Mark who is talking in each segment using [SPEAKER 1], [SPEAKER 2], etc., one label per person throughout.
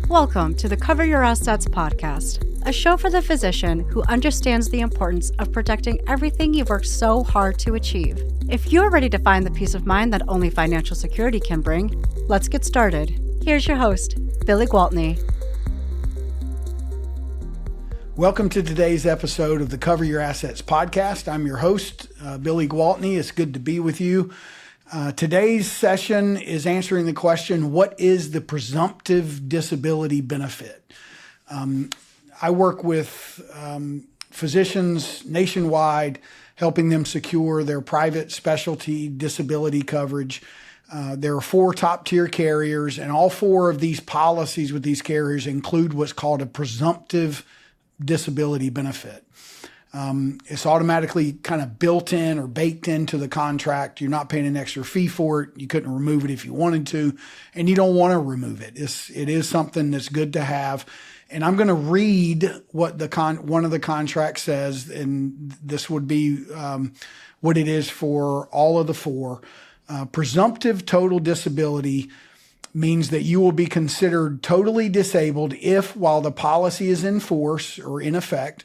[SPEAKER 1] Welcome to the Cover Your Assets podcast, a show for the physician who understands the importance of protecting everything you've worked so hard to achieve. If you're ready to find the peace of mind that only financial security can bring, let's get started. Here's your host, Billy Gwaltney.
[SPEAKER 2] Welcome to today's episode of the Cover Your Assets podcast. I'm your host, Billy Gwaltney. It's good to be with you. Today's session is answering the question, what is the presumptive disability benefit? I work with physicians nationwide, helping them secure their private specialty disability coverage. There are 4 top-tier carriers, and all 4 of these policies with these carriers include what's called a presumptive disability benefit. It's automatically kind of built in or baked into the contract. You're not paying an extra fee for it. You couldn't remove it if you wanted to, and you don't want to remove it. It is something that's good to have. And I'm going to read what one of the contracts says, and this would be what it is for all of the 4. Presumptive total disability means that you will be considered totally disabled if, while the policy is in force or in effect,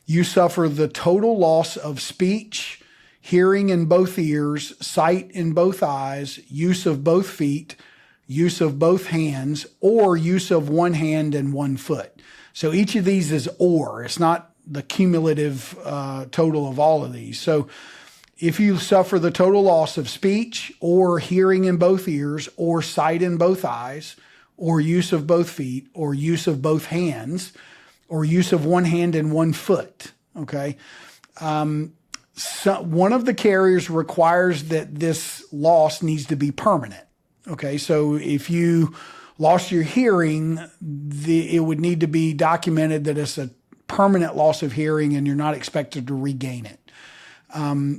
[SPEAKER 2] you suffer the total loss of speech, hearing in both ears, sight in both eyes, use of both feet, use of both hands, or use of one hand and one foot. So each of these is or. It's not the cumulative total of all of these. So if you suffer the total loss of speech or hearing in both ears or sight in both eyes or use of both feet or use of both hands or use of one hand and one foot, okay? So one of the carriers requires that this loss needs to be permanent, okay? So if you lost your hearing, it would need to be documented that it's a permanent loss of hearing and you're not expected to regain it.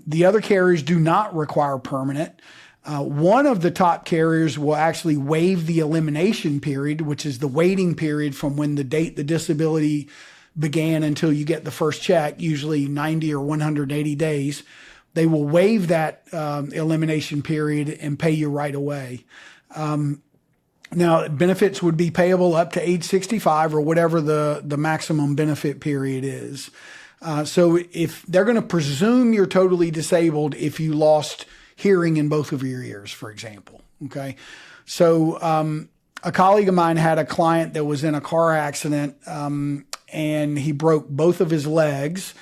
[SPEAKER 2] The other carriers do not require permanent. One of the top carriers will actually waive the elimination period, which is the waiting period from when the date the disability began until you get the first check, usually 90 or 180 days. They will waive that elimination period and pay you right away. Now, benefits would be payable up to age 65 or whatever the maximum benefit period is. So if they're going to presume you're totally disabled if you lost hearing in both of your ears, for example. Okay. So, a colleague of mine had a client that was in a car accident, and he broke both of his legs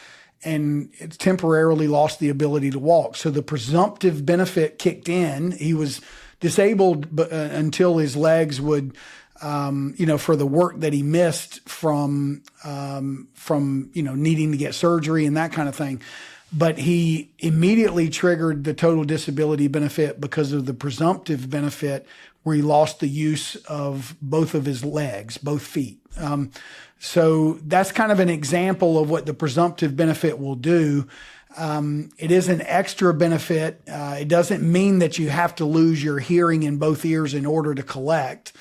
[SPEAKER 2] and it temporarily lost the ability to walk. So the presumptive benefit kicked in. He was disabled until his legs would, for the work that he missed from needing to get surgery and that kind of thing. But he immediately triggered the total disability benefit because of the presumptive benefit where he lost the use of both of his legs, both feet. So that's kind of an example of what the presumptive benefit will do. It is an extra benefit. It doesn't mean that you have to lose your hearing in both ears in order to collect.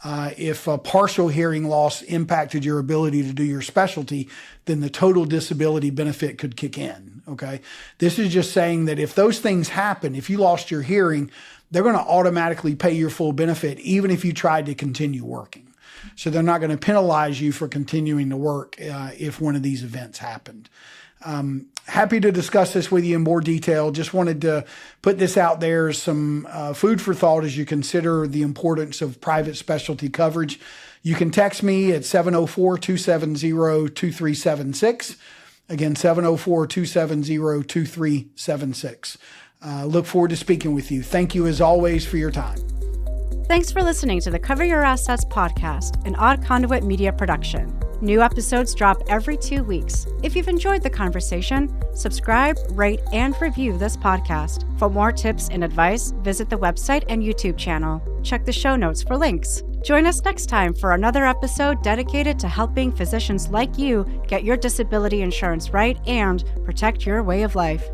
[SPEAKER 2] If a partial hearing loss impacted your ability to do your specialty, then the total disability benefit could kick in, okay? This is just saying that if those things happen, if you lost your hearing, they're going to automatically pay your full benefit, even if you tried to continue working. So they're not going to penalize you for continuing to work if one of these events happened. Happy to discuss this with you in more detail. Just wanted to put this out there as some food for thought as you consider the importance of private specialty coverage. You can text me at 704-270-2376. Again, 704-270-2376. Look forward to speaking with you. Thank you as always for your time.
[SPEAKER 1] Thanks for listening to the Cover Your Assets podcast, an Odd Conduit media production. New episodes drop every 2 weeks. If you've enjoyed the conversation, subscribe, rate, and review this podcast. For more tips and advice, visit the website and YouTube channel. Check the show notes for links. Join us next time for another episode dedicated to helping physicians like you get your disability insurance right and protect your way of life.